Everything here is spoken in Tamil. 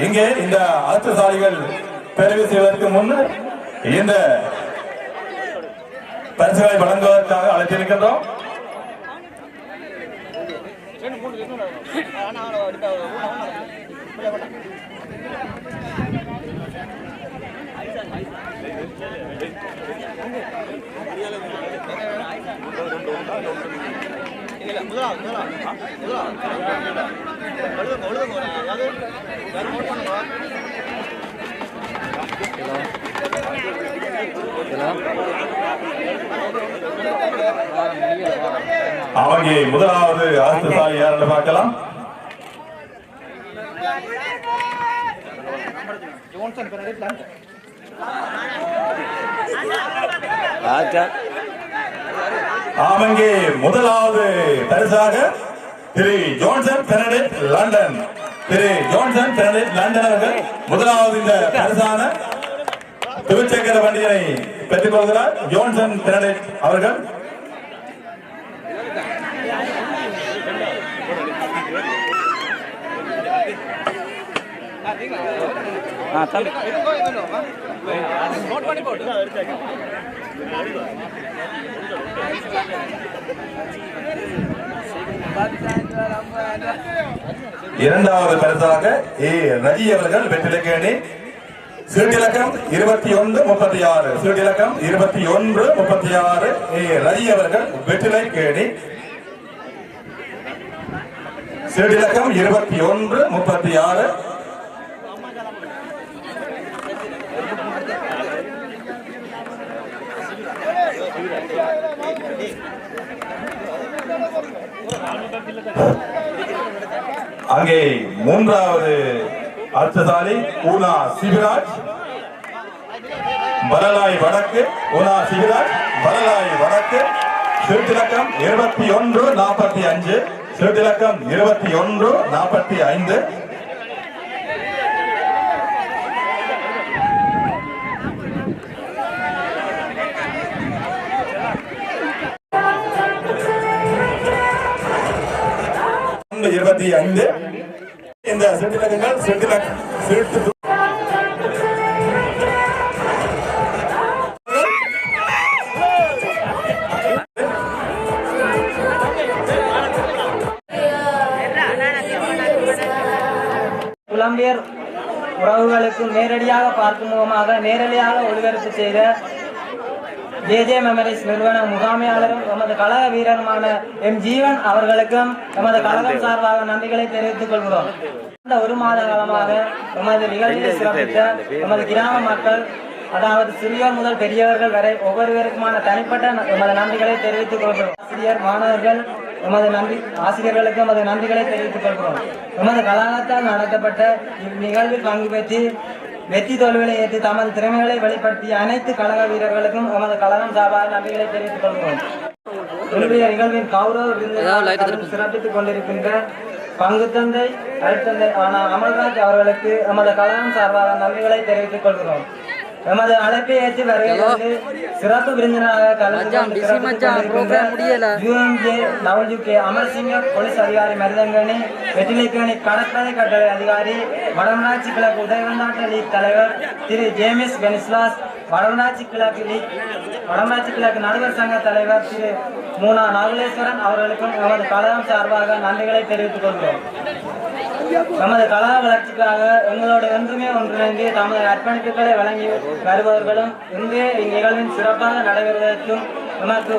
இங்கே இந்த அரசுசாலிகள் தெரிவு செய்வதற்கு முன்னர் இந்த பரிசுகளை வழங்குவதற்காக அழைத்திருக்கின்றோம். அவங்க முதலாவது அரசுசாலி யார் என்று பார்க்கலாம். அவங்க முதலாவது பரிசாக திரு ஜோன்சன் பெனடிக்ட் லண்டன், திரு ஜோன்சன் பெனடிக்ட் லண்டன் அவர்கள் முதலாவது இந்த பரிசான துவிச்சக்கர வண்டியை பெற்றுக் கொள்கிறார். ஜோன்சன் பெனடிக்ட் அவர்கள் இரண்டாவது பரிசாக ஏ ரஜி அவர்கள் வெற்றிலக்கேணி சீட்டிலக்கம் 2136, சீட்டிலக்கம் 2136 ஏ ரஜி அவர்கள் வெற்றிலக்கேணி சீட்டிலக்கம் 2136. அங்கே மூன்றாவது அரசுசாலி ஊனா சிவராஜ் பலலாய் வடக்கு, ஊனா சிவராஜ் பலலாய் வடக்கு சீட்டிலக்கம் 2145, சீட்டிலக்கம் 2145. இந்த சீட்டிலக்கங்கள் சீட்டு புலம்பெயர் உறவுகளுக்கு நேரடியாக பார்க்கும் முகமாக நேரடியாக ஒளிபரப்பு செய்த ஜே மெமரிஸ் நிறுவன முகாமையாளரும் எமது கழக வீரருமான எம் ஜீவன் அவர்களுக்கும் எமது கழகம் சார்பாக நன்றிகளை தெரிவித்துக் கொள்கிறோம். இந்த ஒரு மாத காலமாக எமது நிகழ்ச்சியை சிறப்பித்த எமது கிராம மக்கள், அதாவது சிறியோர் முதல் பெரியவர்கள் வரை ஒவ்வொருவருக்குமான தனிப்பட்ட எமது நன்றிகளை தெரிவித்துக் கொள்கிறோம். ஆசிரியர் மாணவர்கள் ஆசிரியர்களுக்கு எமது நன்றிகளை தெரிவித்துக் கொள்கிறோம். எமது கழகத்தால் நடத்தப்பட்ட இந்நிகழ்வில் பங்கு பெற்று வெற்றி தோல்விகளை ஏற்று தமது திறமைகளை வெளிப்படுத்திய அனைத்து கழக வீரர்களுக்கும் எமது கழகம் சார்பாக நன்றிகளை தெரிவித்துக் கொள்கிறோம். இன்றைய நிகழ்வின் கௌரவ சிறப்பித்துக் கொண்டிருக்கின்ற பங்கு தந்தை அருட்தந்தை அமல்ராஜ் அவர்களுக்கு எமது கழகம் சார்பாக நன்றிகளை தெரிவித்துக் கொள்கிறோம். எமது அழைப்பை ஏற்று வருகிறது சிறப்பு விருந்தினராக அமர்சிங்க போலீஸ் அதிகாரி மருதங்கனி, வெற்றிலைக்கேணி கடற்படை கட்டளை அதிகாரி, வடமராட்சி கிழக்கு உதயவந்தாட்ட லீக் தலைவர் திரு ஜேமிஸ் பெனிஸ்லாஸ், வடமராட்சி கிழக்கு நடுவர் சங்க தலைவர் திரு மூனா நாகுலேஸ்வரன் அவர்களுக்கும் எமது கழகம் சார்பாக நன்றிகளை தெரிவித்துக் கொள்கிறோம். நமது கலா வளர்ச்சிக்காக எங்களோடு என்றுமே ஒன்றிணைந்து தமது அர்ப்பணிப்புகளை வழங்கி வருபவர்களும் இன்றைய இந்நிகழ்வின் சிறப்பாக நடைபெறுவதற்கும் நமக்கு